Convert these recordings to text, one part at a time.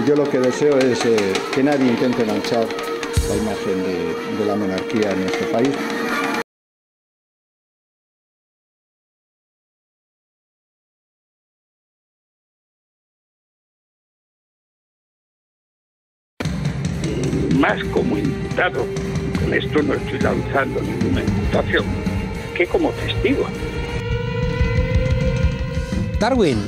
yo lo que deseo es que nadie intente manchar la imagen de la monarquía en nuestro país. Más como imputado, con esto no estoy lanzando ninguna imputación, que como testigo. Darwin,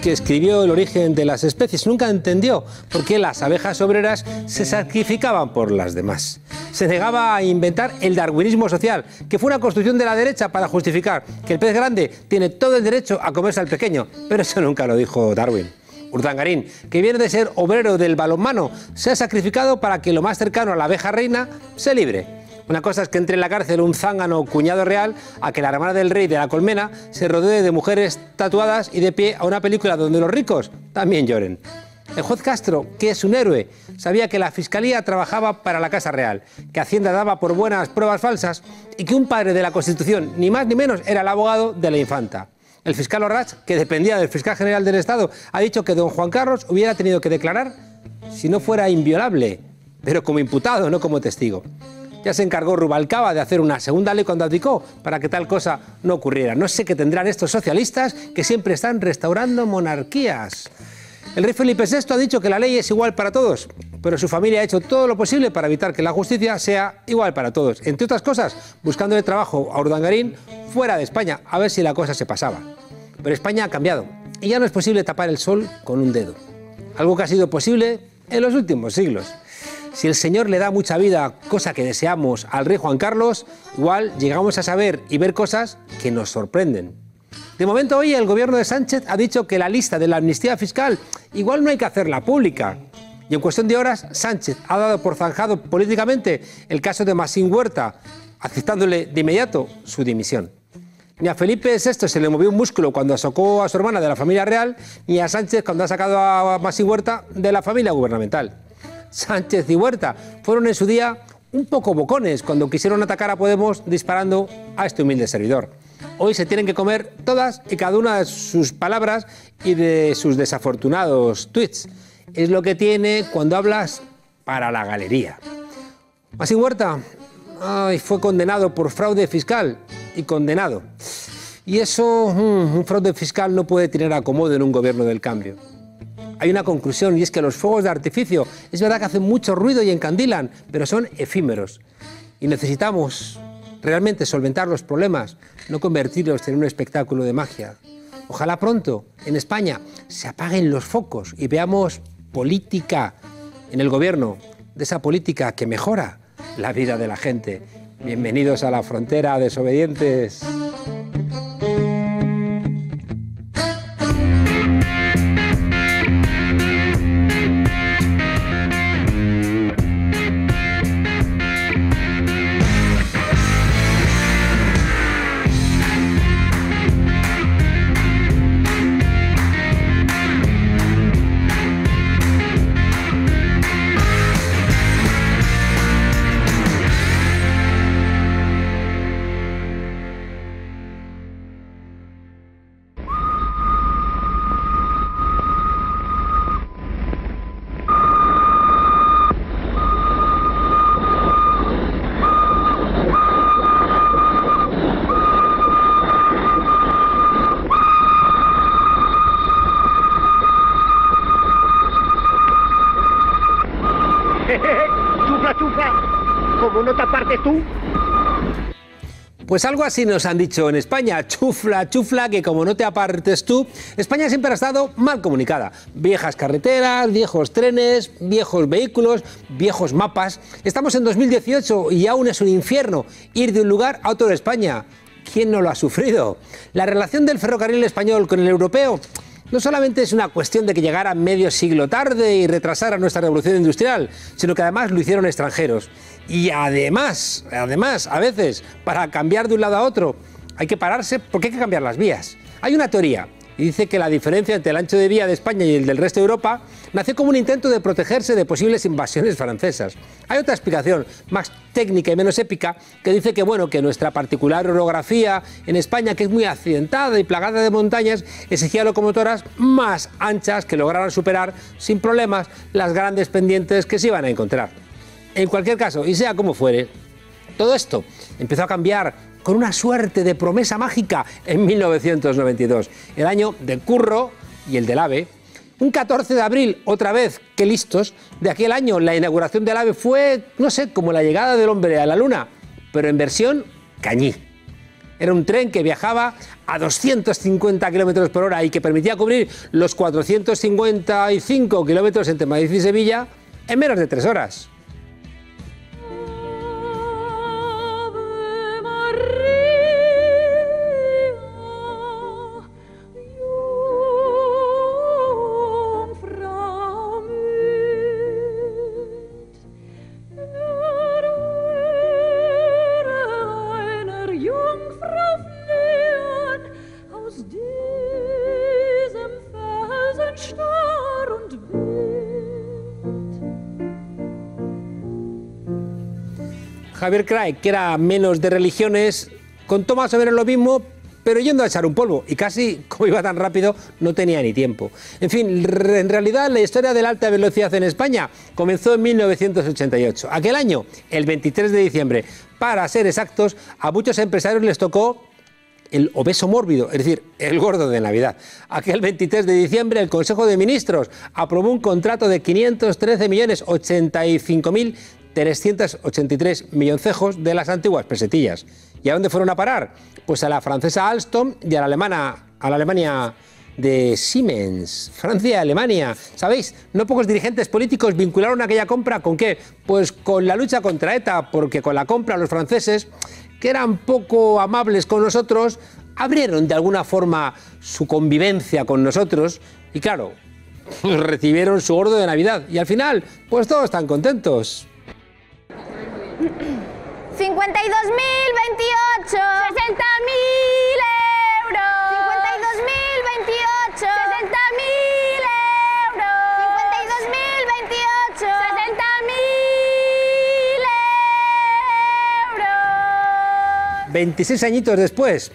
que escribió El origen de las especies, nunca entendió por qué las abejas obreras se sacrificaban por las demás. Se negaba a inventar el darwinismo social, que fue una construcción de la derecha para justificar que el pez grande tiene todo el derecho a comerse al pequeño, pero eso nunca lo dijo Darwin. Urdangarín, que viene de ser obrero del balonmano, se ha sacrificado para que lo más cercano a la abeja reina se libre. Una cosa es que entre en la cárcel un zángano cuñado real a que la hermana del rey de la colmena se rodee de mujeres tatuadas y de pie a una película donde los ricos también lloren. El juez Castro, que es un héroe, sabía que la Fiscalía trabajaba para la Casa Real, que Hacienda daba por buenas pruebas falsas y que un padre de la Constitución, ni más ni menos, era el abogado de la infanta. El fiscal Orrach, que dependía del fiscal general del Estado, ha dicho que don Juan Carlos hubiera tenido que declarar si no fuera inviolable, pero como imputado, no como testigo. Ya se encargó Rubalcaba de hacer una segunda ley cuando abdicó para que tal cosa no ocurriera. No sé qué tendrán estos socialistas que siempre están restaurando monarquías. El rey Felipe VI ha dicho que la ley es igual para todos, pero su familia ha hecho todo lo posible para evitar que la justicia sea igual para todos. Entre otras cosas, buscándole trabajo a Urdangarín fuera de España, a ver si la cosa se pasaba. Pero España ha cambiado y ya no es posible tapar el sol con un dedo. Algo que ha sido posible en los últimos siglos. Si el Señor le da mucha vida, cosa que deseamos al rey Juan Carlos, igual llegamos a saber y ver cosas que nos sorprenden. De momento hoy el gobierno de Sánchez ha dicho que la lista de la amnistía fiscal igual no hay que hacerla pública. Y en cuestión de horas, Sánchez ha dado por zanjado políticamente el caso de Masín Huerta, aceptándole de inmediato su dimisión. Ni a Felipe VI se le movió un músculo cuando sacó a su hermana de la familia real, ni a Sánchez cuando ha sacado a Masín Huerta de la familia gubernamental. Sánchez y Huerta fueron en su día un poco bocones cuando quisieron atacar a Podemos disparando a este humilde servidor. Hoy se tienen que comer todas y cada una de sus palabras y de sus desafortunados tweets. Es lo que tiene cuando hablas para la galería. Masín Huerta fue condenado por fraude fiscal y condenado. Y eso, un fraude fiscal no puede tener acomodo en un gobierno del cambio. Hay una conclusión y es que los fuegos de artificio es verdad que hacen mucho ruido y encandilan, pero son efímeros. Y necesitamos realmente solventar los problemas, no convertirlos en un espectáculo de magia. Ojalá pronto en España se apaguen los focos y veamos política en el gobierno, de esa política que mejora la vida de la gente. Bienvenidos a la frontera, desobedientes. ¿Cómo no te apartes tú? Pues algo así nos han dicho en España, chufla, chufla, que como no te apartes tú. España siempre ha estado mal comunicada. Viejas carreteras, viejos trenes, viejos vehículos, viejos mapas. Estamos en 2018 y aún es un infierno ir de un lugar a otro de España. ¿Quién no lo ha sufrido? La relación del ferrocarril español con el europeo no solamente es una cuestión de que llegara medio siglo tarde y retrasara nuestra revolución industrial, sino que además lo hicieron extranjeros. Y además, a veces, para cambiar de un lado a otro, hay que pararse porque hay que cambiar las vías. Hay una teoría y dice que la diferencia entre el ancho de vía de España y el del resto de Europa nació como un intento de protegerse de posibles invasiones francesas. Hay otra explicación, más técnica y menos épica, que dice que, bueno, que nuestra particular orografía en España, que es muy accidentada y plagada de montañas, exigía locomotoras más anchas que lograran superar sin problemas las grandes pendientes que se iban a encontrar. En cualquier caso, y sea como fuere, todo esto empezó a cambiar con una suerte de promesa mágica en 1992, el año del Curro y el del AVE. Un 14 de abril, otra vez, qué listos, de aquel año la inauguración del AVE fue, no sé, como la llegada del hombre a la luna, pero en versión cañí. Era un tren que viajaba a 250 km por hora y que permitía cubrir los 455 kilómetros entre Madrid y Sevilla en menos de 3 horas. Javier Craig, que era menos de religiones, contó más o menos lo mismo, pero yendo a echar un polvo, y casi, como iba tan rápido, no tenía ni tiempo. En fin, en realidad la historia de la alta velocidad en España comenzó en 1988. Aquel año, el 23 de diciembre, para ser exactos, a muchos empresarios les tocó el obeso mórbido, es decir, el gordo de Navidad. Aquel 23 de diciembre el Consejo de Ministros aprobó un contrato de 513.085.383 milloncejos de las antiguas pesetillas. ¿Y a dónde fueron a parar? Pues a la francesa Alstom y a la Alemania de Siemens. Francia y Alemania. ¿Sabéis? No pocos dirigentes políticos vincularon aquella compra ¿con qué? Pues con la lucha contra ETA, porque con la compra los franceses, que eran poco amables con nosotros, abrieron de alguna forma su convivencia con nosotros y claro, recibieron su gordo de Navidad y al final, pues todos están contentos. 52.028, 60.000 euros. 52.028, 60.000 euros. 52.028, 60.000 euros. 26 añitos después,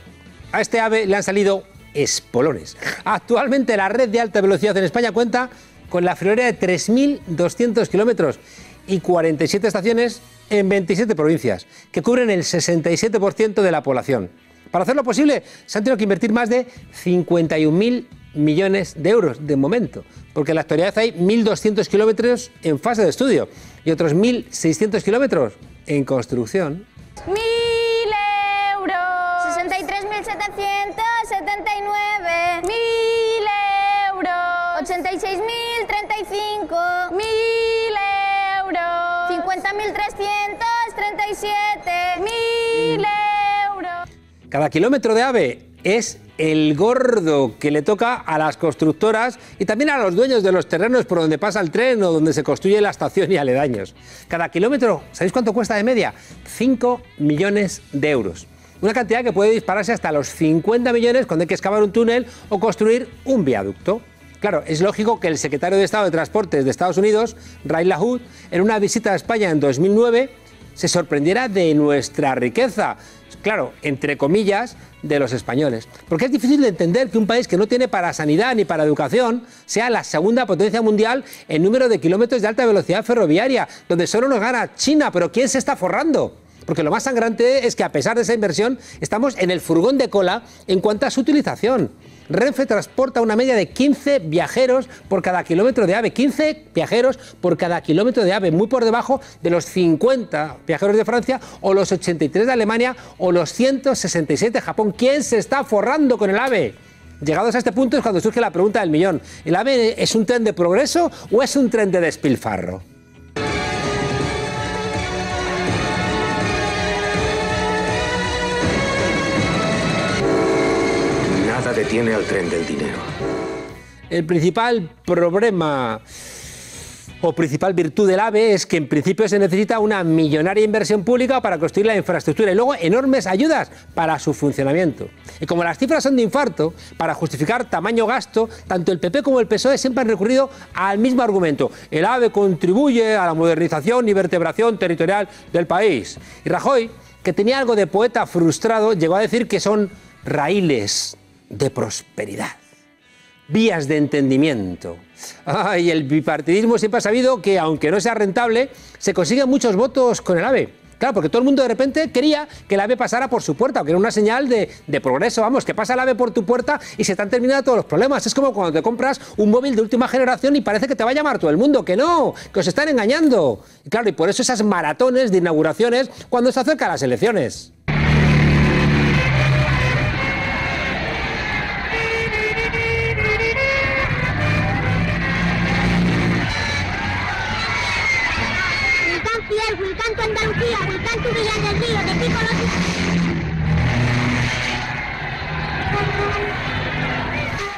a este AVE le han salido espolones. Actualmente la red de alta velocidad en España cuenta con la friolera de 3.200 kilómetros y 47 estaciones en 27 provincias, que cubren el 67% de la población. Para hacerlo posible, se han tenido que invertir más de 51.000 millones de euros de momento, porque en la actualidad hay 1.200 kilómetros en fase de estudio y otros 1.600 kilómetros en construcción. 1.000 euros. 63.779. 1.000 euros. 86.035. 1.000 euros. 50.337. 1.000 euros. Cada kilómetro de AVE es el gordo que le toca a las constructoras y también a los dueños de los terrenos por donde pasa el tren o donde se construye la estación y aledaños. Cada kilómetro, ¿sabéis cuánto cuesta de media? 5 millones de euros. Una cantidad que puede dispararse hasta los 50 millones cuando hay que excavar un túnel o construir un viaducto. Claro, es lógico que el secretario de Estado de Transportes de Estados Unidos, Ray LaHood, en una visita a España en 2009, se sorprendiera de nuestra riqueza. Claro, entre comillas, de los españoles. Porque es difícil de entender que un país que no tiene para sanidad ni para educación sea la segunda potencia mundial en número de kilómetros de alta velocidad ferroviaria, donde solo nos gana China. Pero ¿quién se está forrando? Porque lo más sangrante es que a pesar de esa inversión estamos en el furgón de cola en cuanto a su utilización. Renfe transporta una media de 15 viajeros por cada kilómetro de AVE. 15 viajeros por cada kilómetro de AVE, muy por debajo de los 50 viajeros de Francia o los 83 de Alemania o los 167 de Japón. ¿Quién se está forrando con el AVE? Llegados a este punto es cuando surge la pregunta del millón. ¿El AVE es un tren de progreso o es un tren de despilfarro? Detiene al tren del dinero. El principal problema o principal virtud del AVE es que en principio se necesita una millonaria inversión pública para construir la infraestructura y luego enormes ayudas para su funcionamiento. Y como las cifras son de infarto, para justificar tamaño gasto, tanto el PP como el PSOE siempre han recurrido al mismo argumento. El AVE contribuye a la modernización y vertebración territorial del país. Y Rajoy, que tenía algo de poeta frustrado, llegó a decir que son raíles de prosperidad, vías de entendimiento. Y el bipartidismo siempre ha sabido que, aunque no sea rentable, se consiguen muchos votos con el AVE. Claro, porque todo el mundo de repente quería que el AVE pasara por su puerta, que era una señal de progreso, vamos, que pasa el AVE por tu puerta y se te han terminado todos los problemas. Es como cuando te compras un móvil de última generación y parece que te va a llamar todo el mundo, que no, que os están engañando. Y claro, y por eso esas maratones de inauguraciones cuando se acercan las elecciones. Vulcán tu Andalucía, Vulcán tu Villar del Río, de Pico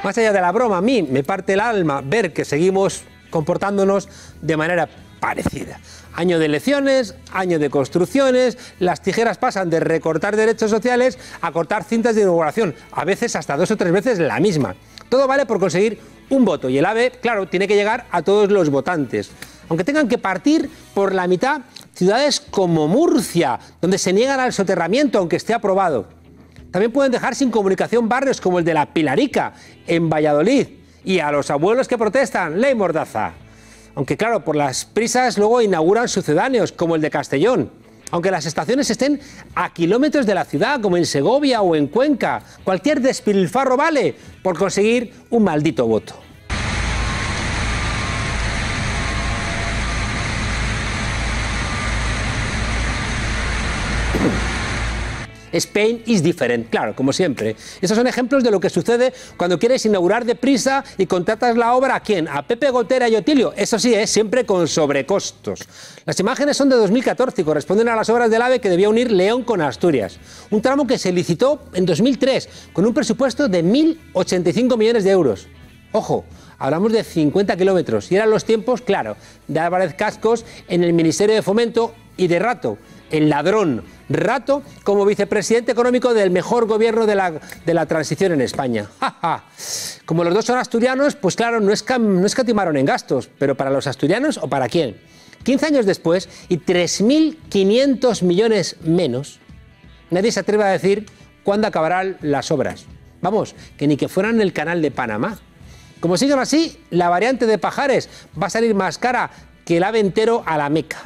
Más allá de la broma, a mí me parte el alma ver que seguimos comportándonos de manera parecida. Año de elecciones, año de construcciones, las tijeras pasan de recortar derechos sociales a cortar cintas de inauguración, a veces hasta 2 o 3 veces la misma. Todo vale por conseguir un voto y el AVE, claro, tiene que llegar a todos los votantes. Aunque tengan que partir por la mitad ciudades como Murcia, donde se niegan al soterramiento aunque esté aprobado. También pueden dejar sin comunicación barrios como el de La Pilarica, en Valladolid, y a los abuelos que protestan, ley mordaza. Aunque claro, por las prisas luego inauguran sucedáneos, como el de Castellón. Aunque las estaciones estén a kilómetros de la ciudad, como en Segovia o en Cuenca, cualquier despilfarro vale por conseguir un maldito voto. Spain is different, claro, como siempre. Estos son ejemplos de lo que sucede cuando quieres inaugurar deprisa y contratas la obra ¿a quién? A Pepe Gotera y Otilio. Eso sí, siempre con sobrecostos. Las imágenes son de 2014 y corresponden a las obras del AVE que debía unir León con Asturias. Un tramo que se licitó en 2003 con un presupuesto de 1.085 millones de euros. Ojo, hablamos de 50 kilómetros y eran los tiempos, claro, de Álvarez Cascos en el Ministerio de Fomento y de Rato, el ladrón Rato, como vicepresidente económico del mejor gobierno de la transición en España. Como los dos son asturianos, pues claro, no escatimaron en gastos, pero ¿para los asturianos o para quién? 15 años después y 3.500 millones menos, nadie se atreve a decir cuándo acabarán las obras. Vamos, que ni que fueran el canal de Panamá. Como sigan así, la variante de Pajares va a salir más cara que el AVE entero a la Meca.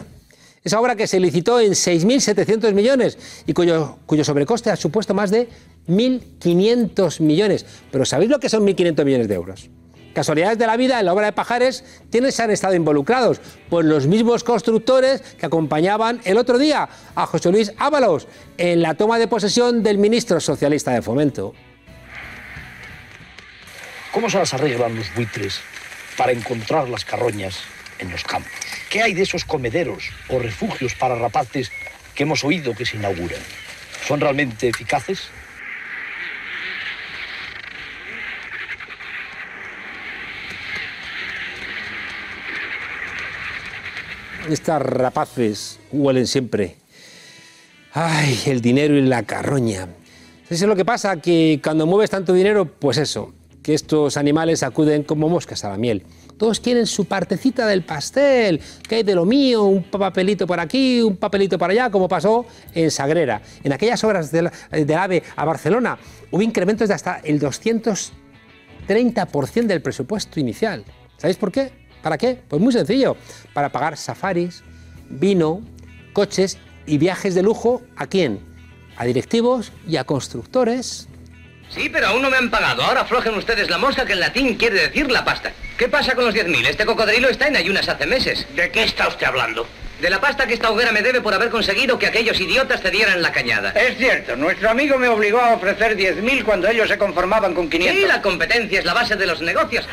Esa obra que se licitó en 6.700 millones y cuyo sobrecoste ha supuesto más de 1.500 millones. Pero ¿sabéis lo que son 1.500 millones de euros? Casualidades de la vida, en la obra de Pajares, ¿quiénes han estado involucrados? Pues los mismos constructores que acompañaban el otro día a José Luis Ábalos en la toma de posesión del ministro socialista de Fomento. ¿Cómo se las arreglan los buitres para encontrar las carroñas en los campos? ¿Qué hay de esos comederos o refugios para rapaces que hemos oído que se inauguran? ¿Son realmente eficaces? Estas rapaces huelen siempre. Ay, el dinero y la carroña. Eso es lo que pasa, que cuando mueves tanto dinero, pues eso, que estos animales acuden como moscas a la miel. Todos quieren su partecita del pastel, que hay de lo mío, un papelito por aquí, un papelito por allá, como pasó en Sagrera. En aquellas obras del AVE a Barcelona hubo incrementos de hasta el 230% del presupuesto inicial. ¿Sabéis por qué? ¿Para qué? Pues muy sencillo, para pagar safaris, vino, coches y viajes de lujo, ¿a quién? A directivos y a constructores. Sí, pero aún no me han pagado. Ahora aflojen ustedes la mosca, que en latín quiere decir la pasta. ¿Qué pasa con los 10.000? Este cocodrilo está en ayunas hace meses. ¿De qué está usted hablando? De la pasta que esta hoguera me debe por haber conseguido que aquellos idiotas cedieran la cañada. Es cierto, nuestro amigo me obligó a ofrecer 10.000 cuando ellos se conformaban con 500. Sí, la competencia es la base de los negocios.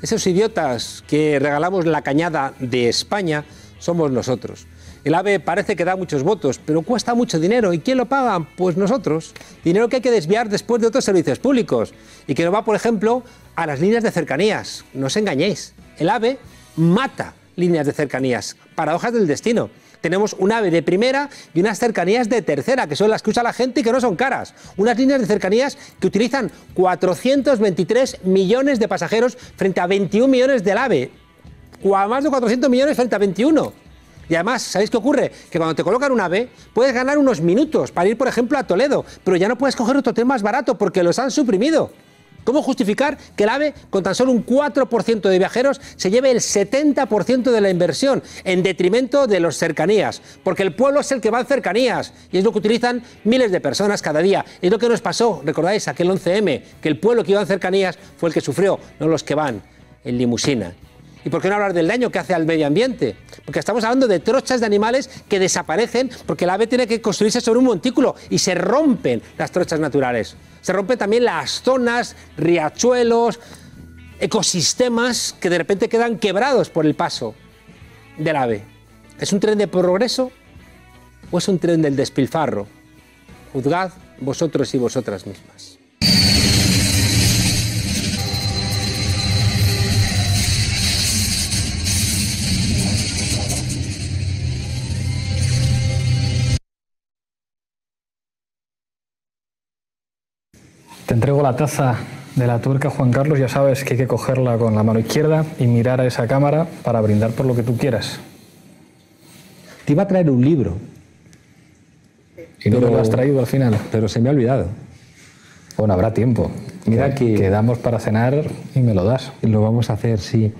Esos idiotas que regalamos la cañada de España somos nosotros. El AVE parece que da muchos votos, pero cuesta mucho dinero. ¿Y quién lo paga? Pues nosotros. Dinero que hay que desviar después de otros servicios públicos y que no va, por ejemplo, a las líneas de cercanías. No os engañéis. El AVE mata líneas de cercanías, paradojas del destino. Tenemos un AVE de primera y unas cercanías de tercera, que son las que usa la gente y que no son caras. Unas líneas de cercanías que utilizan 423 millones de pasajeros frente a 21 millones del AVE. Más de 400 millones frente a 21. Y además, ¿sabéis qué ocurre? Que cuando te colocan un AVE, puedes ganar unos minutos para ir, por ejemplo, a Toledo, pero ya no puedes coger otro tren más barato porque los han suprimido. ¿Cómo justificar que el AVE, con tan solo un 4% de viajeros, se lleve el 70% de la inversión en detrimento de los cercanías? Porque el pueblo es el que va en cercanías y es lo que utilizan miles de personas cada día. Es lo que nos pasó, recordáis, aquel 11M, que el pueblo que iba en cercanías fue el que sufrió, no los que van en limusina. ¿Y por qué no hablar del daño que hace al medio ambiente? Porque estamos hablando de trochas de animales que desaparecen porque el ave tiene que construirse sobre un montículo y se rompen las trochas naturales. Se rompen también las zonas, riachuelos, ecosistemas que de repente quedan quebrados por el paso del ave. ¿Es un tren de progreso o es un tren del despilfarro? Juzgad vosotros y vosotras mismas. Te entrego la taza de la tuerca, Juan Carlos. Ya sabes que hay que cogerla con la mano izquierda y mirar a esa cámara para brindar por lo que tú quieras. Te iba a traer un libro. ¿Y no me lo has traído al final? Pero se me ha olvidado. Bueno, habrá tiempo. Mira que quedamos para cenar y me lo das. Lo vamos a hacer, sí.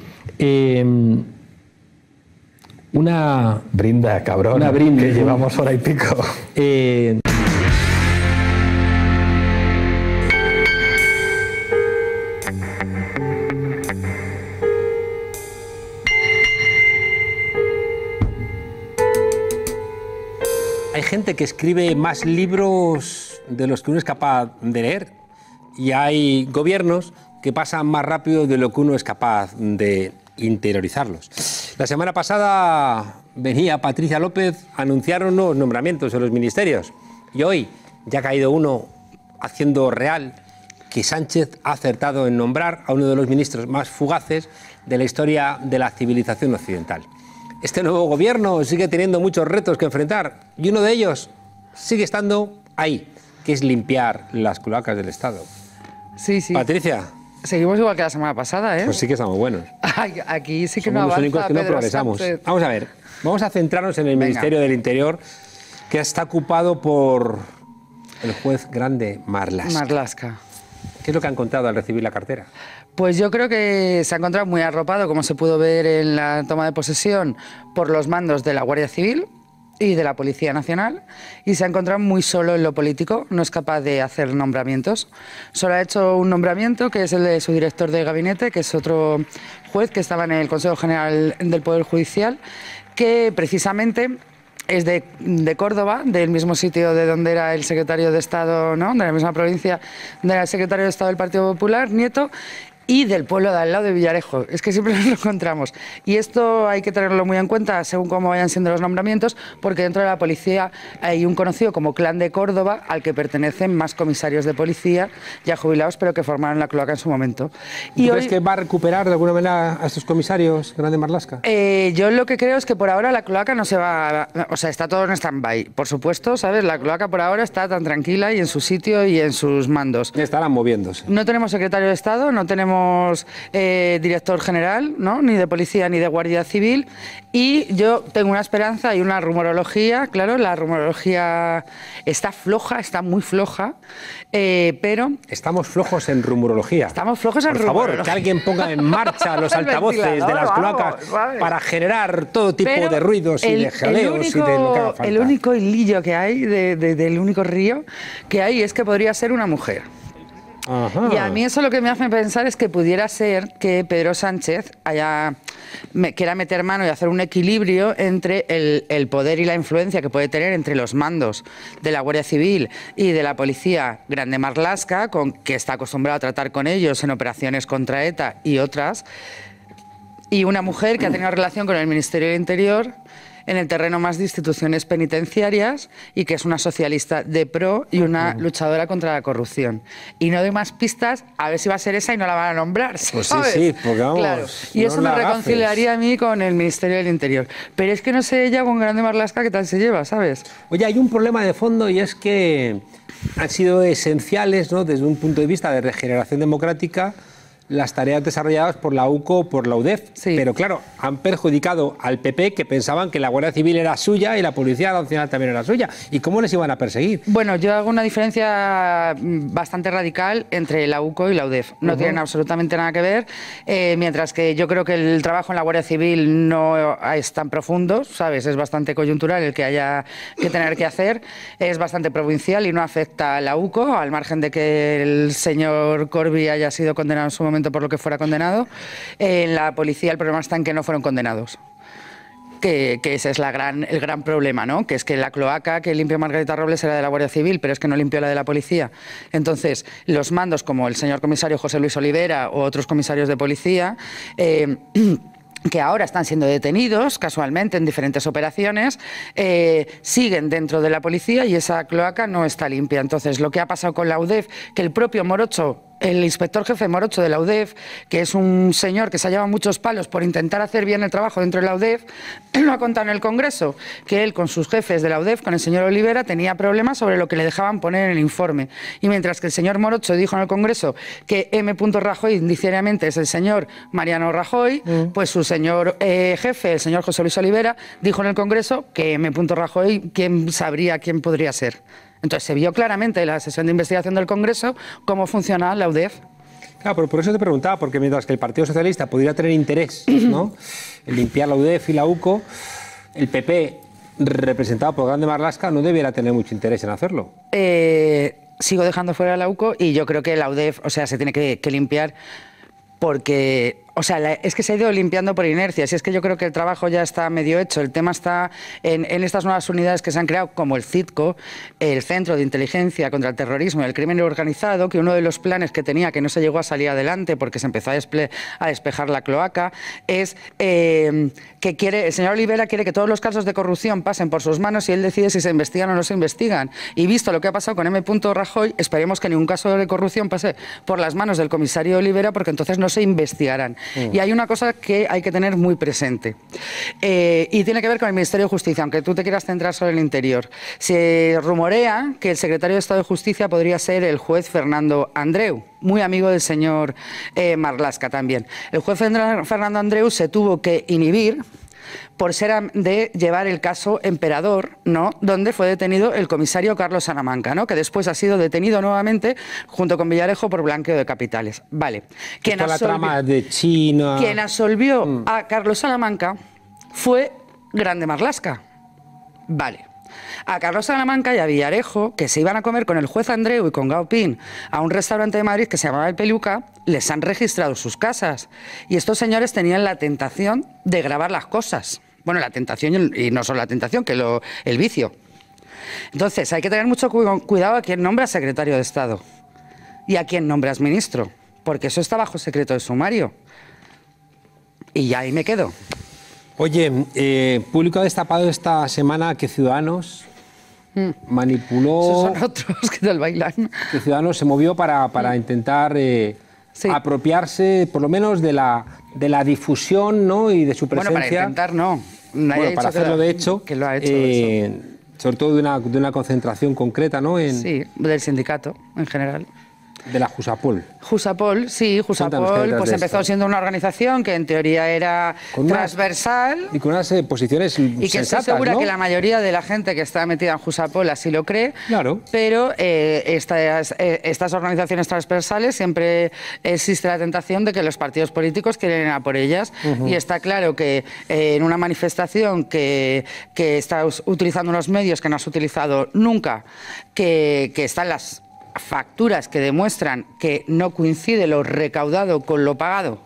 Brinda, cabrón. Una brinda. Que llevamos hora y pico. Hay gente que escribe más libros de los que uno es capaz de leer y hay gobiernos que pasan más rápido de lo que uno es capaz de interiorizarlos. La semana pasada venía Patricia López a anunciar unos nombramientos en los ministerios y hoy ya ha caído uno haciendo real que Sánchez ha acertado en nombrar a uno de los ministros más fugaces de la historia de la civilización occidental. Este nuevo gobierno sigue teniendo muchos retos que enfrentar y uno de ellos sigue estando ahí, que es limpiar las cloacas del Estado. Sí, sí. Patricia. Seguimos igual que la semana pasada, ¿eh? Pues sí que estamos buenos. Aquí sí que Somos no avanza, los únicos que no Pedro progresamos. Sánchez. Vamos a ver, vamos a centrarnos en el Ministerio del Interior, que está ocupado por el juez grande Marlaska. Marlaska. ¿Qué es lo que ha encontrado al recibir la cartera? Pues yo creo que se ha encontrado muy arropado, como se pudo ver en la toma de posesión, por los mandos de la Guardia Civil y de la Policía Nacional, y se ha encontrado muy solo en lo político, no es capaz de hacer nombramientos. Solo ha hecho un nombramiento, que es el de su director de gabinete, que es otro juez que estaba en el Consejo General del Poder Judicial, que precisamente es de Córdoba, del mismo sitio de donde era el secretario de Estado, ¿no?, de la misma provincia, del secretario de Estado del Partido Popular, Nieto, y del pueblo de al lado de Villarejo. Es que siempre nos lo encontramos. Y esto hay que tenerlo muy en cuenta según cómo vayan siendo los nombramientos, porque dentro de la policía hay un conocido como Clan de Córdoba, al que pertenecen más comisarios de policía ya jubilados, pero que formaron la cloaca en su momento. ¿Tú crees que va a recuperar de alguna manera a estos comisarios, grande Marlaska? Yo lo que creo es que por ahora la cloaca no se va... O sea, está todo en stand-by. Por supuesto, ¿sabes? La cloaca por ahora está tan tranquila y en su sitio y en sus mandos. Estarán moviéndose. No tenemos secretario de Estado, no tenemos director general, ¿no?, ni de policía ni de guardia civil, y yo tengo una esperanza y una rumorología. Claro, la rumorología está floja, está muy floja, pero... Estamos flojos en rumorología. Estamos flojos en rumorología. Por favor, que alguien ponga en marcha los altavoces de las cloacas para generar todo tipo de ruidos y de jaleos y de lo que haga falta. El único hilillo que hay, del único río que hay, es que podría ser una mujer. Ajá. Y a mí eso lo que me hace pensar es que pudiera ser que Pedro Sánchez quiera meter mano y hacer un equilibrio entre el poder y la influencia que puede tener entre los mandos de la Guardia Civil y de la Policía Grande Marlaska, que está acostumbrado a tratar con ellos en operaciones contra ETA y otras, y una mujer que ha tenido relación con el Ministerio del Interior, en el terreno más de instituciones penitenciarias y que es una socialista de pro y una luchadora contra la corrupción. Y no doy más pistas, a ver si va a ser esa y no la van a nombrar, Pues ¿sabes? sí, porque vamos, claro. Y no eso me la reconciliaría a mí con el Ministerio del Interior. Pero es que no sé ella con Grande Marlaska qué tal se lleva, ¿sabes? Oye, hay un problema de fondo y es que han sido esenciales, ¿no?, desde un punto de vista de regeneración democrática, las tareas desarrolladas por la UCO o por la UDEF. Sí. Pero claro, han perjudicado al PP, que pensaban que la Guardia Civil era suya y la Policía Nacional también era suya. ¿Y cómo les iban a perseguir? Bueno, yo hago una diferencia bastante radical entre la UCO y la UDEF. No tienen absolutamente nada que ver, mientras que yo creo que el trabajo en la Guardia Civil no es tan profundo, ¿sabes? Es bastante coyuntural el que haya que tener que hacer, es bastante provincial y no afecta a la UCO, al margen de que el señor Corby haya sido condenado en su momento por lo que fuera condenado. En la policía el problema está en que no fueron condenados. Que ese es el gran problema, ¿no? Que es que la cloaca que limpió Margarita Robles era de la Guardia Civil, pero es que no limpió la de la policía. Entonces, los mandos como el señor comisario José Luis Olivera o otros comisarios de policía, que ahora están siendo detenidos casualmente en diferentes operaciones, siguen dentro de la policía y esa cloaca no está limpia. Entonces, lo que ha pasado con la UDEF, que el propio Morocho, el inspector jefe Morocho de la UDEF, que es un señor que se ha llevado muchos palos por intentar hacer bien el trabajo dentro de la UDEF, lo ha contado en el Congreso, que él con sus jefes de la UDEF, con el señor Olivera, tenía problemas sobre lo que le dejaban poner en el informe. Y mientras que el señor Morocho dijo en el Congreso que M. Rajoy indiciariamente es el señor Mariano Rajoy, pues su señor jefe, el señor José Luis Olivera, dijo en el Congreso que M. Rajoy, quién sabría quién podría ser. Entonces se vio claramente en la sesión de investigación del Congreso cómo funcionaba la UDEF. Claro, pero por eso te preguntaba, porque mientras que el Partido Socialista podría tener interés, ¿no?, en limpiar la UDEF y la UCO, el PP, representado por Grande Marlaska, no debiera tener mucho interés en hacerlo. Sigo dejando fuera la UCO y yo creo que la UDEF, o sea, se tiene que limpiar porque... O sea, es que se ha ido limpiando por inercia. Si es que yo creo que el trabajo ya está medio hecho. El tema está en estas nuevas unidades que se han creado, como el CITCO, el Centro de Inteligencia contra el Terrorismo y el Crimen Organizado, que uno de los planes que tenía, que no se llegó a salir adelante porque se empezó a despejar la cloaca, es que el señor Olivera quiere que todos los casos de corrupción pasen por sus manos y él decide si se investigan o no se investigan. Y visto lo que ha pasado con M. Rajoy, esperemos que ningún caso de corrupción pase por las manos del comisario Olivera, porque entonces no se investigarán. Y hay una cosa que hay que tener muy presente, y tiene que ver con el Ministerio de Justicia, aunque tú te quieras centrar sobre el Interior. Se rumorea que el secretario de Estado de Justicia podría ser el juez Fernando Andreu, muy amigo del señor Marlaska también. El juez Fernando Andreu se tuvo que inhibir por ser de llevar el caso Emperador, ¿no?, donde fue detenido el comisario Carlos Salamanca, ¿no?, que después ha sido detenido nuevamente junto con Villarejo por blanqueo de capitales. Vale. Quien absolvió a Carlos Salamanca fue Grande Marlaska. Vale. A Carlos Salamanca y a Villarejo, que se iban a comer con el juez Andreu y con Gaupín a un restaurante de Madrid que se llamaba El Peluca, les han registrado sus casas. Y estos señores tenían la tentación de grabar las cosas. Bueno, la tentación, y no solo la tentación, que el vicio. Entonces, hay que tener mucho cuidado a quién nombras secretario de Estado y a quién nombras ministro, porque eso está bajo secreto de sumario. Y ya ahí me quedo. Oye, Público ha destapado esta semana que Ciudadanos manipuló... Esos son otros que tal bailan. Que Ciudadanos se movió para intentar apropiarse, por lo menos, de la difusión, ¿no?, y de su presencia. Bueno, para intentar no. Nadie para hacerlo de hecho. Que lo ha hecho. Sobre todo de una concentración concreta, ¿no? Sí, del sindicato en general. De la Jusapol. Jusapol, sí, Jusapol pues empezó siendo una organización que en teoría era transversal. Y con unas posiciones sensatas, y que estoy segura, ¿no?, que la mayoría de la gente que está metida en Jusapol así lo cree. Claro. Pero estas organizaciones transversales siempre existe la tentación de que los partidos políticos quieren ir a por ellas. Y está claro que en una manifestación que está utilizando unos medios que no has utilizado nunca, que están las facturas que demuestran que no coincide lo recaudado con lo pagado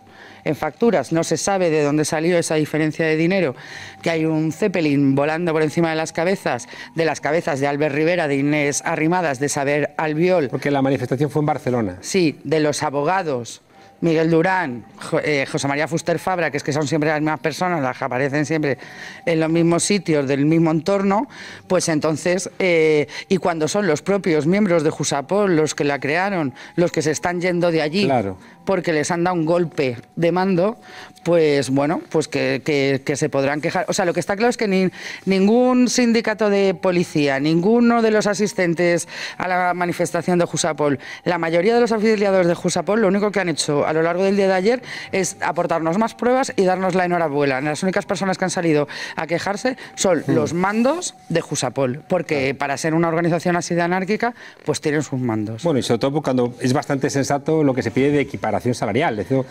en facturas, no se sabe de dónde salió esa diferencia de dinero, que hay un Zeppelin volando por encima de las cabezas de Albert Rivera, de Inés Arrimadas, de Saber Albiol. Porque la manifestación fue en Barcelona. Sí, de los abogados Miguel Durán, José María Fuster Fabra, que es que son siempre las mismas personas, las que aparecen siempre en los mismos sitios, del mismo entorno, pues entonces, y cuando son los propios miembros de Jusapol los que la crearon, los que se están yendo de allí, claro, porque les han dado un golpe de mando, pues bueno, pues que se podrán quejar. O sea, lo que está claro es que ningún sindicato de policía, ninguno de los asistentes a la manifestación de Jusapol, la mayoría de los afiliados de Jusapol, lo único que han hecho a lo largo del día de ayer es aportarnos más pruebas y darnos la enhorabuena. Las únicas personas que han salido a quejarse son los mandos de Jusapol, porque para ser una organización así de anárquica, pues tienen sus mandos. Bueno, y sobre todo cuando es bastante sensato lo que se pide de equiparación salarial. Eso,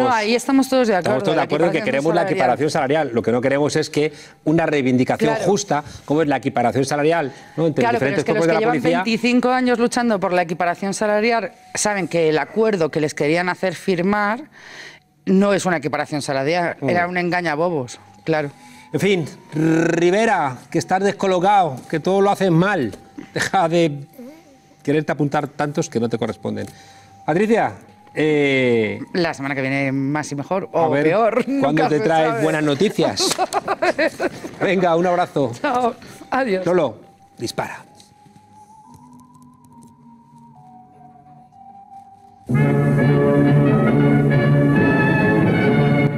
ahí estamos todos de acuerdo. Estamos todos de acuerdo en que queremos la equiparación salarial. Lo que no queremos es que una reivindicación justa, como es la equiparación salarial, ¿no?, entre diferentes pero es que los de que la llevan policía. 25 años luchando por la equiparación salarial saben que el acuerdo que les querían hacer firmar no es una equiparación salarial, era un engañabobos, claro. En fin, Rivera, que estás descolocado, que todo lo haces mal. Deja de quererte apuntar tantos que no te corresponden. Patricia, la semana que viene más y mejor, o ver, peor. ¿cuándo te traes buenas noticias? Venga, un abrazo. Chao, adiós. Lolo, dispara.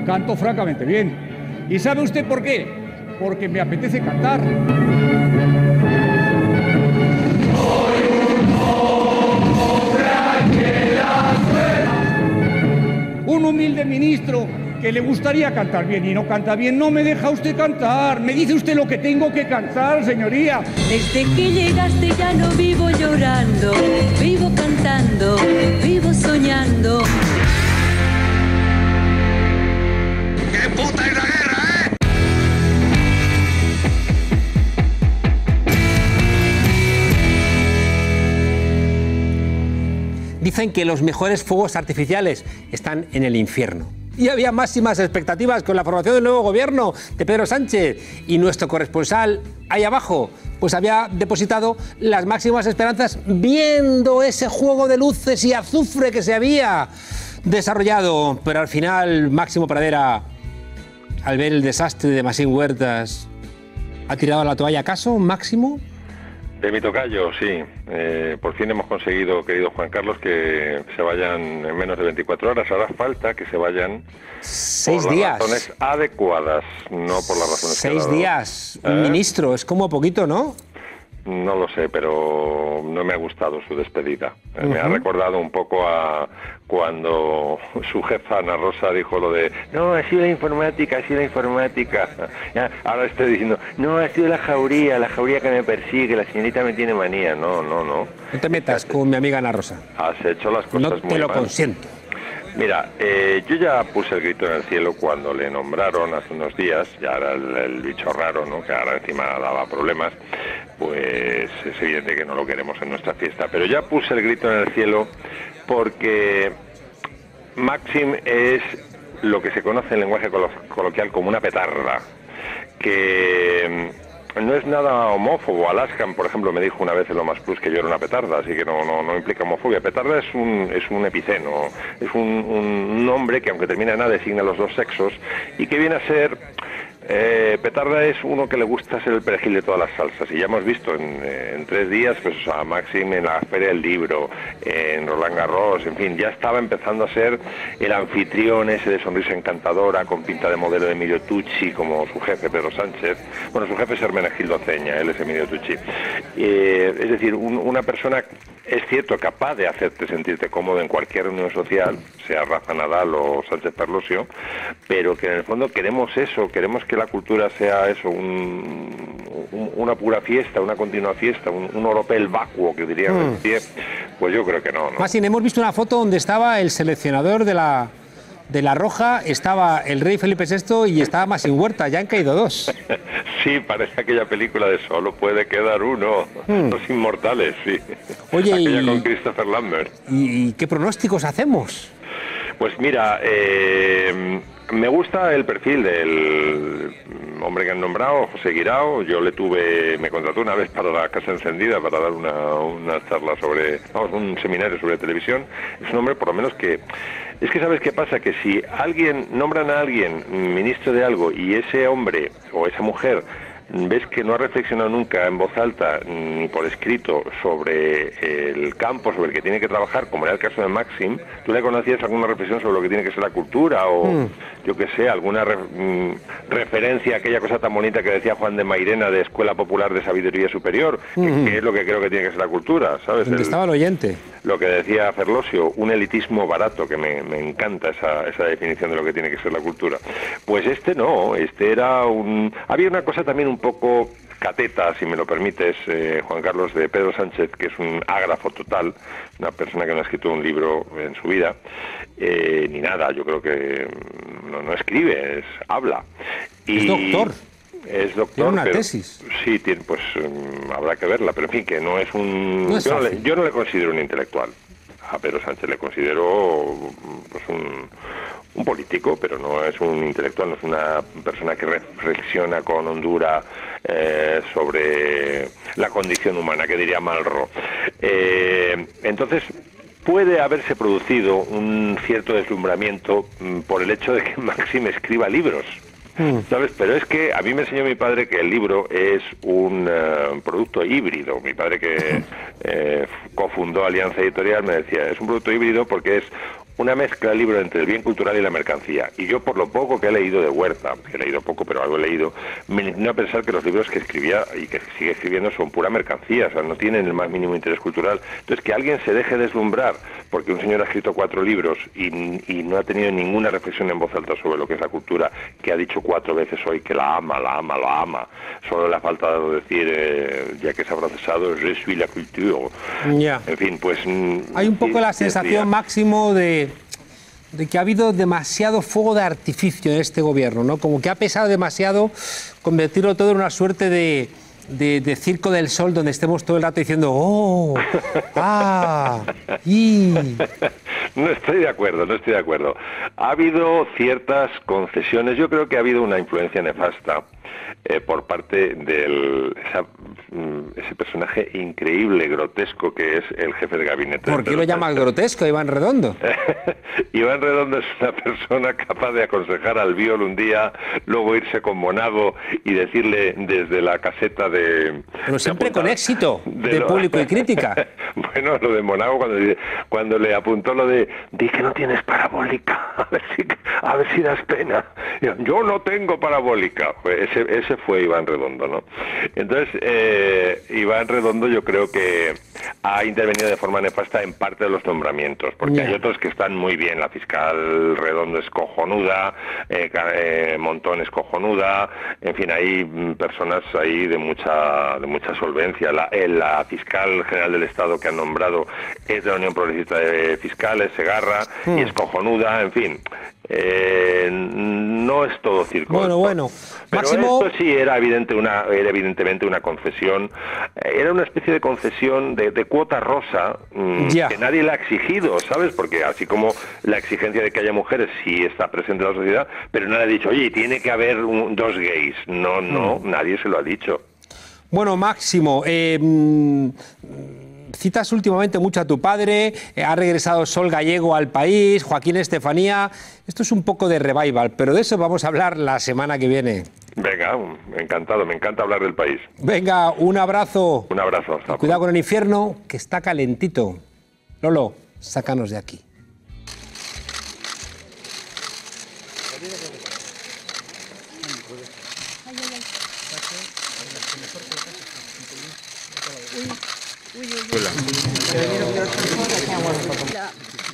Canto francamente bien. ¿Y sabe usted por qué? Porque me apetece cantar. Un humilde ministro que le gustaría cantar bien y no canta bien, no me deja usted cantar. Me dice usted lo que tengo que cantar, señoría. Desde que llegaste ya no vivo llorando, vivo cantando, vivo soñando. ¡Qué puta es la guerra, eh! Dicen que los mejores fuegos artificiales están en el infierno. Y había máximas expectativas con la formación del nuevo gobierno de Pedro Sánchez. Y nuestro corresponsal ahí abajo, pues había depositado las máximas esperanzas viendo ese juego de luces y azufre que se había desarrollado. Pero al final, Máximo Pradera, al ver el desastre de Masín Huertas, ¿ha tirado la toalla acaso, Máximo? De mi tocayo, sí. Por fin hemos conseguido, querido Juan Carlos, que se vayan en menos de 24 horas. Ahora falta que se vayan 6 por días. Las razones adecuadas, no por las razones 6 días. Un ministro, es como poquito, ¿no? No lo sé, pero no me ha gustado su despedida. Me ha recordado un poco a cuando su jefa Ana Rosa dijo lo de no, ha sido la informática, ha sido la informática. Ya, ahora estoy diciendo, no, ha sido la jauría que me persigue, la señorita me tiene manía. No. No te metas con mi amiga Ana Rosa. Has hecho las cosas muy mal. No te lo consiento. Mira, yo ya puse el grito en el cielo cuando le nombraron hace unos días, ya era el bicho raro, ¿no?, que ahora encima daba problemas, pues es evidente que no lo queremos en nuestra fiesta. Pero ya puse el grito en el cielo porque Maxim es lo que se conoce en lenguaje coloquial como una petarda, que no es nada homófobo. Alaskan, por ejemplo, me dijo una vez en Lo Más Plus que yo era una petarda, así que no implica homofobia. Petarda es un epiceno, es un nombre que, aunque termina en A, designa los dos sexos y que viene a ser... petarda es uno que le gusta ser el perejil de todas las salsas, y ya hemos visto en 3 días pues a Maxim en la Feria del Libro, en Roland Garros, en fin, ya estaba empezando a ser el anfitrión ese de sonrisa encantadora con pinta de modelo de Emilio Tucci, como su jefe Pedro Sánchez. Bueno, su jefe es Hermenegildo Ceña, él es Emilio Tucci. Es decir, una persona, es cierto, capaz de hacerte sentirte cómodo en cualquier reunión social, sea Rafa Nadal o Sánchez Perlosio, pero que en el fondo queremos eso, queremos que la cultura sea eso, una pura fiesta, una continua fiesta, un oropel vacuo, que dirían, pues yo creo que no. Más bien, hemos visto una foto donde estaba el seleccionador de la Roja, estaba el rey Felipe VI y estaba Masín Huerta, ya han caído 2. Sí, parece aquella película de Solo puede quedar uno, Los Inmortales, sí. Oye, aquella con Christopher Lambert. ¿Y qué pronósticos hacemos? Pues mira, me gusta el perfil del hombre que han nombrado, José Guirao. Yo me contrató una vez para la Casa Encendida para dar una charla sobre, un seminario sobre televisión. Es un hombre por lo menos que Es que ¿sabes qué pasa? Que si nombran a alguien ministro de algo y ese hombre o esa mujer ves que no ha reflexionado nunca en voz alta ni por escrito sobre el campo sobre el que tiene que trabajar, como era el caso de Maxim, ¿tú le conocías alguna reflexión sobre lo que tiene que ser la cultura o yo qué sé, alguna referencia a aquella cosa tan bonita que decía Juan de Mairena de Escuela Popular de Sabiduría Superior, que es lo que creo que tiene que ser la cultura, ¿sabes? ¿Dónde estaba el oyente? Lo que decía Ferlosio, un elitismo barato, que me encanta esa definición de lo que tiene que ser la cultura. Pues este no, este era había una cosa también un poco cateta, si me lo permites, Juan Carlos, de Pedro Sánchez, que es un ágrafo total, una persona que no ha escrito un libro en su vida, ni nada, yo creo que no escribe, habla. Es doctor. Es doctor. Tiene una tesis. Sí, pues habrá que verla, pero en fin, que no es un... No es yo no le considero un intelectual. A Pedro Sánchez le considero pues un político, pero no es un intelectual, no es una persona que reflexiona con hondura sobre la condición humana, que diría Malraux. Entonces, puede haberse producido un cierto deslumbramiento por el hecho de que Maxim escriba libros. ¿Sabes? Pero es que a mí me enseñó mi padre que el libro es un producto híbrido. Mi padre, que cofundó Alianza Editorial, me decía, es un producto híbrido porque es una mezcla del libro entre el bien cultural y la mercancía. Y yo, por lo poco que he leído de Huerta, que he leído poco, pero algo he leído, me inclino a pensar que los libros que escribía y que sigue escribiendo son pura mercancía, o sea, no tienen el más mínimo interés cultural. Entonces, que alguien se deje deslumbrar porque un señor ha escrito 4 libros y no ha tenido ninguna reflexión en voz alta sobre lo que es la cultura, que ha dicho 4 veces hoy que la ama, solo le ha faltado decir, ya que se ha procesado, je suis la culture. Ya. En fin, pues... Hay un poco la sensación, Máximo, de que ha habido demasiado fuego de artificio en este gobierno, ¿no? Como que ha pesado demasiado convertirlo todo en una suerte de Circo del Sol, donde estemos todo el rato diciendo ¡oh! ¡ah! ¡y! No estoy de acuerdo. Ha habido ciertas concesiones, yo creo que ha habido una influencia nefasta por parte de ese personaje increíble, grotesco, que es el jefe de gabinete. ¿Por qué lo llamas grotesco, Iván Redondo? Iván Redondo es una persona capaz de aconsejar al Biol un día, luego irse con Monago y decirle desde la caseta de... Pero siempre con éxito, de público y crítica. Bueno, lo de Monago, cuando le apuntó lo de di que no tienes parabólica, a ver si das pena. Yo no tengo parabólica. Ese fue Iván Redondo, ¿no? Entonces, Iván Redondo yo creo que ha intervenido de forma nefasta en parte de los nombramientos, porque hay otros que están muy bien. La fiscal Redondo es cojonuda, Montón es cojonuda, en fin, hay personas ahí de mucha solvencia. La fiscal general del Estado que han nombrado es de la Unión Progresista de Fiscales, Segarra, y es cojonuda, en fin. No es todo circo. Bueno. Pero Máximo... esto sí era evidentemente una concesión, era una especie de concesión de cuota rosa que nadie le ha exigido, ¿sabes? Porque así como la exigencia de que haya mujeres sí está presente en la sociedad, pero nadie ha dicho, oye, tiene que haber 2 gays. No, nadie se lo ha dicho. Bueno, Máximo, citas últimamente mucho a tu padre, ha regresado Sol Gallego al país, Joaquín Estefanía. Esto es un poco de revival, pero de eso vamos a hablar la semana que viene. Venga, encantado, me encanta hablar del país. Venga, un abrazo. Un abrazo. Cuidado con el infierno, que está calentito. Lolo, sácanos de aquí.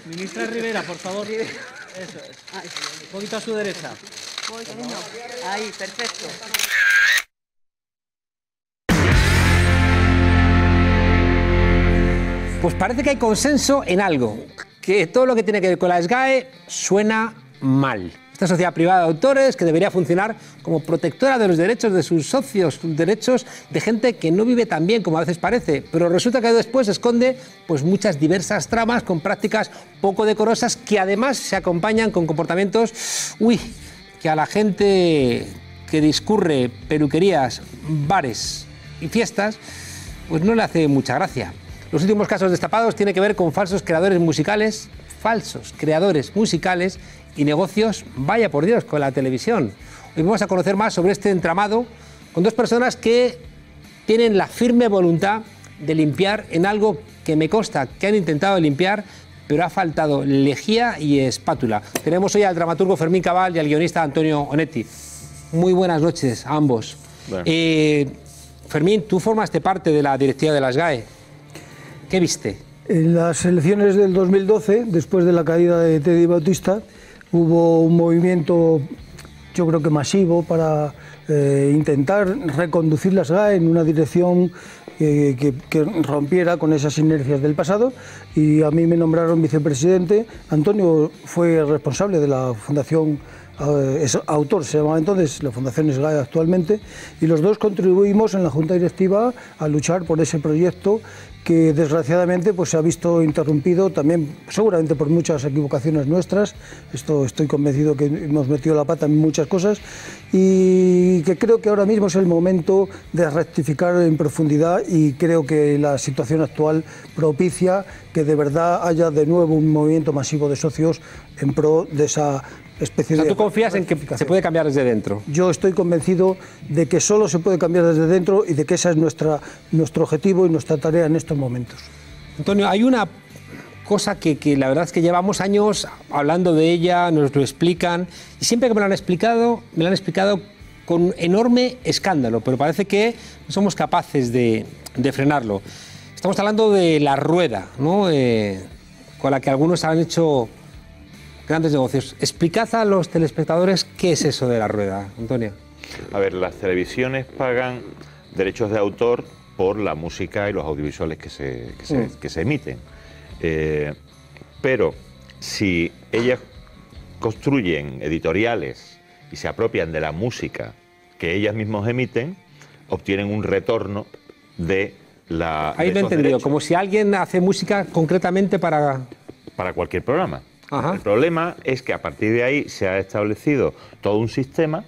Ministra Rivera, por favor. Eso es. Un poquito a su derecha. Voy, cariño. Ahí, perfecto. Pues parece que hay consenso en algo, que todo lo que tiene que ver con la SGAE suena mal. Esta sociedad privada de autores que debería funcionar como protectora de los derechos de sus socios, derechos de gente que no vive tan bien como a veces parece, pero resulta que después esconde pues muchas diversas tramas con prácticas poco decorosas que además se acompañan con comportamientos, que a la gente que discurre peluquerías, bares y fiestas, pues no le hace mucha gracia. Los últimos casos destapados tienen que ver con falsos creadores musicales y negocios, vaya por Dios, con la televisión. Hoy vamos a conocer más sobre este entramado con dos personas que tienen la firme voluntad de limpiar en algo que me consta que han intentado limpiar, pero ha faltado lejía y espátula. Tenemos hoy al dramaturgo Fermín Cabal y al guionista Antonio Onetti. Muy buenas noches a ambos. Bueno. Fermín, tú formaste parte de la directiva de la SGAE. ¿Qué viste? En las elecciones del 2012, después de la caída de Teddy Bautista, hubo un movimiento, yo creo que masivo, para intentar reconducir la SGAE en una dirección que rompiera con esas inercias del pasado, y a mí me nombraron vicepresidente. Antonio fue responsable de la fundación, es autor, se llamaba entonces, la Fundación SGAE actualmente, y los dos contribuimos en la Junta Directiva a luchar por ese proyecto que desgraciadamente pues, se ha visto interrumpido también, seguramente por muchas equivocaciones nuestras. Estoy convencido que hemos metido la pata en muchas cosas y que creo que ahora mismo es el momento de rectificar en profundidad, y creo que la situación actual propicia que de verdad haya de nuevo un movimiento masivo de socios en pro de esa especie de... O sea, ¿tú confías en que se puede cambiar desde dentro? Yo estoy convencido de que solo se puede cambiar desde dentro y de que ese es nuestro objetivo y nuestra tarea en estos momentos. Antonio, hay una cosa que la verdad es que llevamos años hablando de ella, nos lo explican, y siempre que me lo han explicado con enorme escándalo, pero parece que no somos capaces de frenarlo. Estamos hablando de la rueda, ¿no? Con la que algunos han hecho grandes negocios. Explicad a los telespectadores qué es eso de la rueda, Antonio. A ver, las televisiones pagan derechos de autor por la música y los audiovisuales que se emiten. Pero si ellas construyen editoriales y se apropian de la música que ellas mismas emiten, obtienen un retorno de la... Ahí lo he entendido, como si alguien hace música concretamente para cualquier programa. Ajá. El problema es que a partir de ahí se ha establecido todo un sistema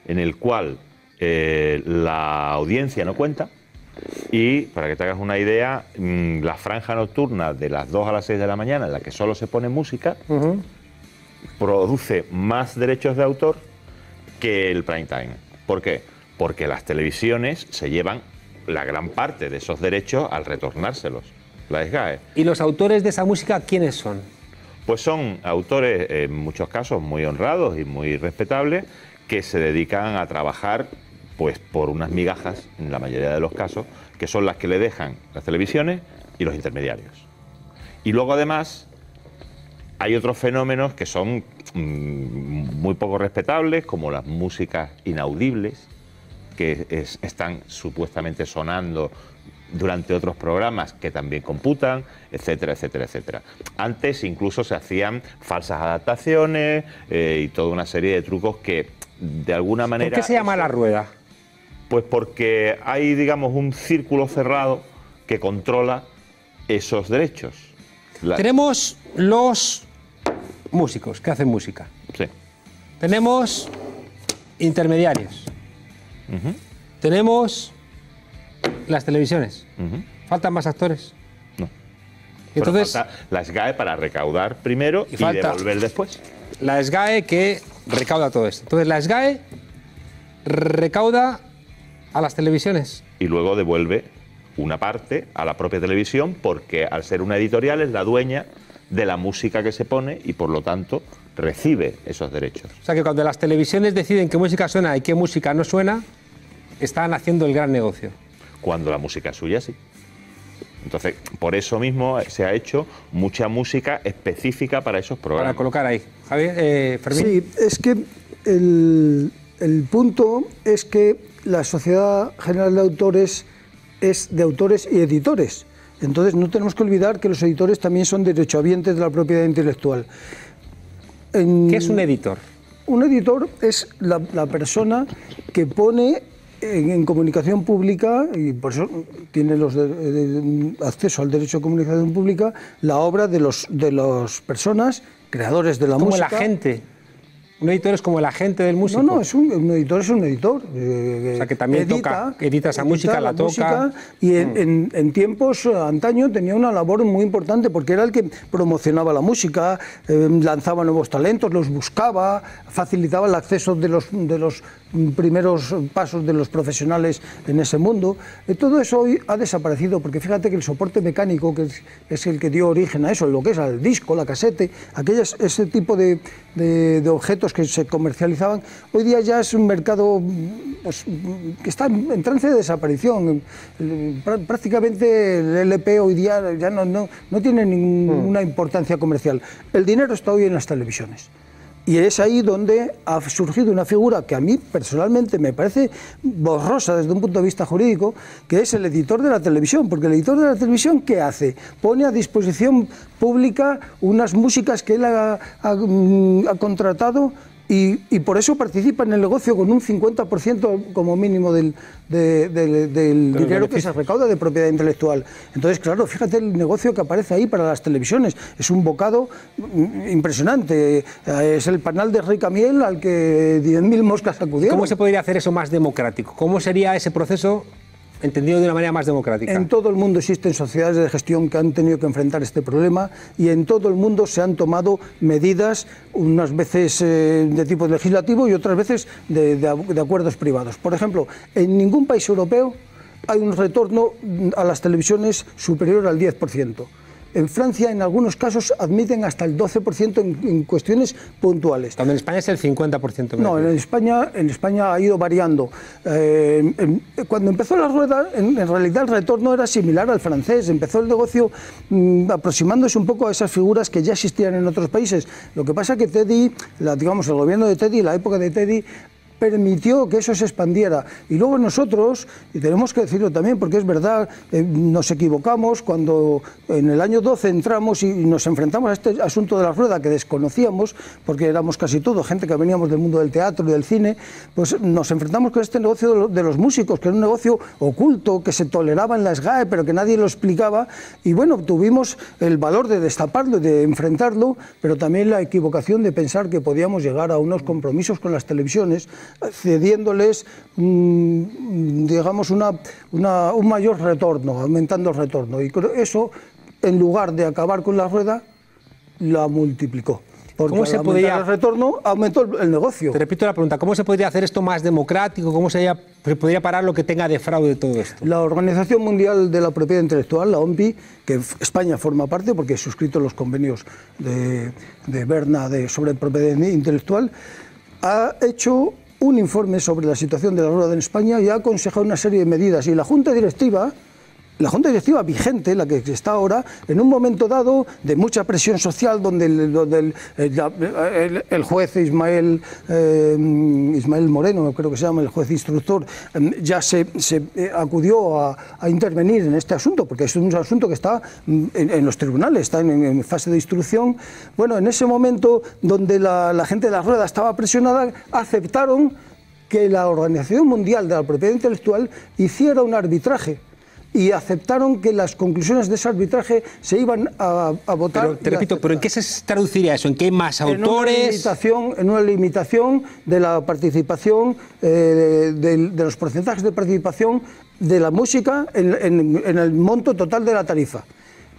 en el cual la audiencia no cuenta, y para que te hagas una idea, la franja nocturna de las 2 a las 6 de la mañana, en la que solo se pone música, produce más derechos de autor que el prime time. ¿Por qué? Porque las televisiones se llevan la gran parte de esos derechos al retornárselos, la SGAE. ¿Y los autores de esa música quiénes son? Pues son autores, en muchos casos, muy honrados y muy respetables, que se dedican a trabajar pues por unas migajas, en la mayoría de los casos, que son las que le dejan las televisiones y los intermediarios. Y luego, además, hay otros fenómenos que son muy poco respetables, como las músicas inaudibles, que están supuestamente sonando durante otros programas que también computan, etcétera, etcétera, etcétera. Antes incluso se hacían falsas adaptaciones y toda una serie de trucos que de alguna manera... ¿Por qué se llama la rueda? Pues porque hay, digamos, un círculo cerrado que controla esos derechos. Tenemos los músicos que hacen música. Sí. Tenemos intermediarios. Tenemos las televisiones. ¿Faltan más actores? No. Entonces, falta la SGAE para recaudar primero y devolver después. La SGAE que recauda todo esto. Entonces, la SGAE recauda a las televisiones. Y luego devuelve una parte a la propia televisión, porque al ser una editorial es la dueña de la música que se pone y por lo tanto recibe esos derechos. O sea que cuando las televisiones deciden qué música suena y qué música no suena, están haciendo el gran negocio. Cuando la música es suya, sí. Entonces, por eso mismo se ha hecho mucha música específica para esos programas. Para colocar ahí. Javier, Fermín. Sí, es que el punto es que la Sociedad General de Autores es de autores y editores. Entonces no tenemos que olvidar que los editores también son derechohabientes de la propiedad intelectual. ¿Qué es un editor? Un editor es la persona que pone en comunicación pública, y por eso tiene acceso al derecho de comunicación pública, la obra de las personas, creadores de la música. Como la gente. Un editor es como el agente del músico. No, un editor es un editor. O sea, que también edita esa música, la toca. Y en tiempos antaño tenía una labor muy importante porque era el que promocionaba la música, lanzaba nuevos talentos, los buscaba, facilitaba el acceso de los primeros pasos de los profesionales en ese mundo. Todo eso hoy ha desaparecido porque fíjate que el soporte mecánico, que es el que dio origen a eso, lo que es al disco, la casete, ese tipo de objetos que se comercializaban, hoy día ya es un mercado pues, que está en trance de desaparición. Prácticamente el LP hoy día ya no tiene ninguna importancia comercial. El dinero está hoy en las televisiones. Y es ahí donde ha surgido una figura que a mí personalmente me parece borrosa desde un punto de vista jurídico, que es el editor de la televisión. Porque el editor de la televisión, ¿qué hace? Pone a disposición pública unas músicas que él ha contratado y por eso participa en el negocio con un 50% como mínimo del dinero que se recauda de propiedad intelectual. Entonces, claro, fíjate el negocio que aparece ahí para las televisiones. Es un bocado impresionante. Es el panal de rica miel al que 10.000 moscas acudieron. ¿Cómo se podría hacer eso más democrático? ¿Cómo sería ese proceso entendido de una manera más democrática? En todo el mundo existen sociedades de gestión que han tenido que enfrentar este problema y en todo el mundo se han tomado medidas, unas veces de tipo legislativo y otras veces de acuerdos privados. Por ejemplo, en ningún país europeo hay un retorno a las televisiones superior al 10%. En Francia, en algunos casos, admiten hasta el 12% en cuestiones puntuales. Cuando en España es el 50%. No, en España ha ido variando. Cuando empezó la rueda, en realidad el retorno era similar al francés. Empezó el negocio aproximándose un poco a esas figuras que ya existían en otros países. Lo que pasa es que Teddy, digamos, el gobierno de Teddy, la época de Teddy, permitió que eso se expandiera. Y luego nosotros, y tenemos que decirlo también porque es verdad, nos equivocamos cuando en el año 12 entramos y nos enfrentamos a este asunto de la rueda que desconocíamos, porque éramos casi todo gente que veníamos del mundo del teatro y del cine, pues nos enfrentamos con este negocio de los músicos, que era un negocio oculto, que se toleraba en la SGAE, pero que nadie lo explicaba, y bueno, tuvimos el valor de destaparlo, de enfrentarlo, pero también la equivocación de pensar que podíamos llegar a unos compromisos con las televisiones, cediéndoles, digamos, un mayor retorno, aumentando el retorno. Y eso, en lugar de acabar con la rueda, la multiplicó. Porque ¿cómo se podría el retorno aumentó el negocio? Te repito la pregunta, ¿cómo se podría hacer esto más democrático? ¿Cómo se podría parar lo que tenga de fraude todo esto? La Organización Mundial de la Propiedad Intelectual, la OMPI, que España forma parte porque ha suscrito los convenios de Berna sobre propiedad intelectual, ha hecho un informe sobre la situación de la rueda en España y ha aconsejado una serie de medidas. Y la Junta Directiva vigente, la que está ahora, en un momento dado de mucha presión social, donde el juez Ismael Moreno, creo que se llama, el juez instructor, ya se acudió a intervenir en este asunto, porque es un asunto que está en los tribunales, está en fase de instrucción. Bueno, en ese momento donde la gente de la rueda estaba presionada, aceptaron que la Organización Mundial de la Propiedad Intelectual hiciera un arbitraje. Y aceptaron que las conclusiones de ese arbitraje se iban a votar. Pero te repito, ¿pero en qué se traduciría eso? ¿En qué más autores? En una limitación de la participación, de los porcentajes de participación de la música en el monto total de la tarifa.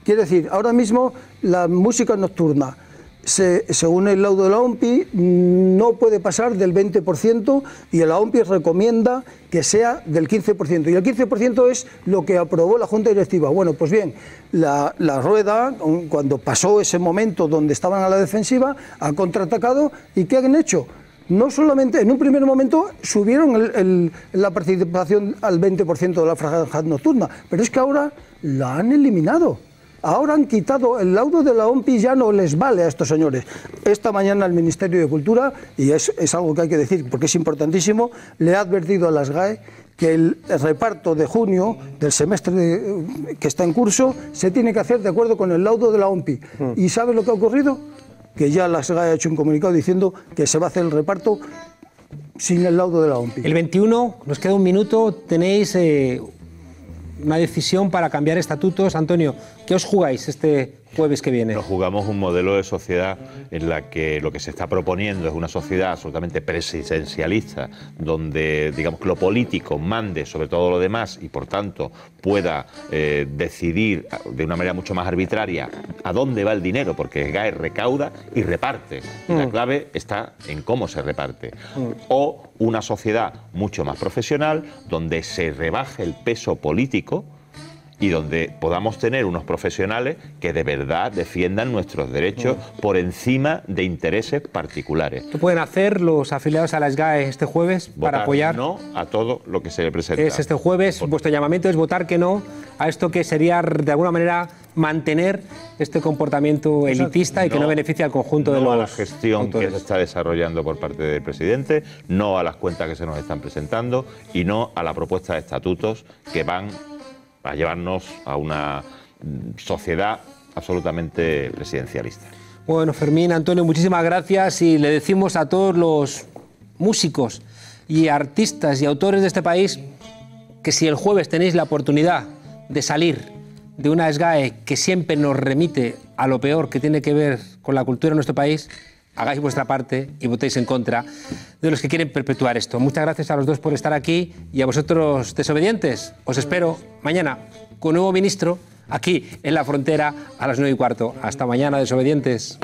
Quiere decir, ahora mismo la música nocturna, según el laudo de la OMPI, no puede pasar del 20% y la OMPI recomienda que sea del 15%. Y el 15% es lo que aprobó la Junta Directiva. Bueno, pues bien, la rueda, cuando pasó ese momento donde estaban a la defensiva, ha contraatacado. ¿Y qué han hecho? No solamente, en un primer momento subieron la participación al 20% de la franja nocturna, pero es que ahora la han eliminado. Ahora han quitado el laudo de la OMPI, ya no les vale a estos señores. Esta mañana el Ministerio de Cultura, y es algo que hay que decir porque es importantísimo, le ha advertido a las SGAE que el reparto de junio del semestre que está en curso se tiene que hacer de acuerdo con el laudo de la OMPI. ¿Y sabes lo que ha ocurrido? Que ya la SGAE ha hecho un comunicado diciendo que se va a hacer el reparto sin el laudo de la OMPI. El 21, nos queda un minuto, tenéis una decisión para cambiar estatutos. Antonio, ¿qué os jugáis este jueves que viene? Nos jugamos un modelo de sociedad en la que lo que se está proponiendo es una sociedad absolutamente presidencialista, donde, digamos, que lo político mande sobre todo lo demás y, por tanto, pueda decidir de una manera mucho más arbitraria a dónde va el dinero, porque SGAE recauda y reparte. La clave está en cómo se reparte. O una sociedad mucho más profesional, donde se rebaje el peso político y donde podamos tener unos profesionales que de verdad defiendan nuestros derechos por encima de intereses particulares. ¿Qué pueden hacer los afiliados a la SGAE este jueves para apoyar? No a todo lo que se le presenta. Es este jueves, vuestro llamamiento es votar que no a esto que sería de alguna manera mantener este comportamiento elitista y que no beneficia al conjunto de los No a la gestión autores. que se está desarrollando por parte del presidente, no a las cuentas que se nos están presentando y no a la propuesta de estatutos que van a llevarnos a una sociedad absolutamente presidencialista. Bueno, Fermín, Antonio, muchísimas gracias y le decimos a todos los músicos y artistas y autores de este país que si el jueves tenéis la oportunidad de salir de una SGAE que siempre nos remite a lo peor que tiene que ver con la cultura en nuestro país, hagáis vuestra parte y votéis en contra de los que quieren perpetuar esto. Muchas gracias a los dos por estar aquí y a vosotros, desobedientes. Os espero mañana con un nuevo ministro aquí en La Frontera a las 9:15. Hasta mañana, desobedientes.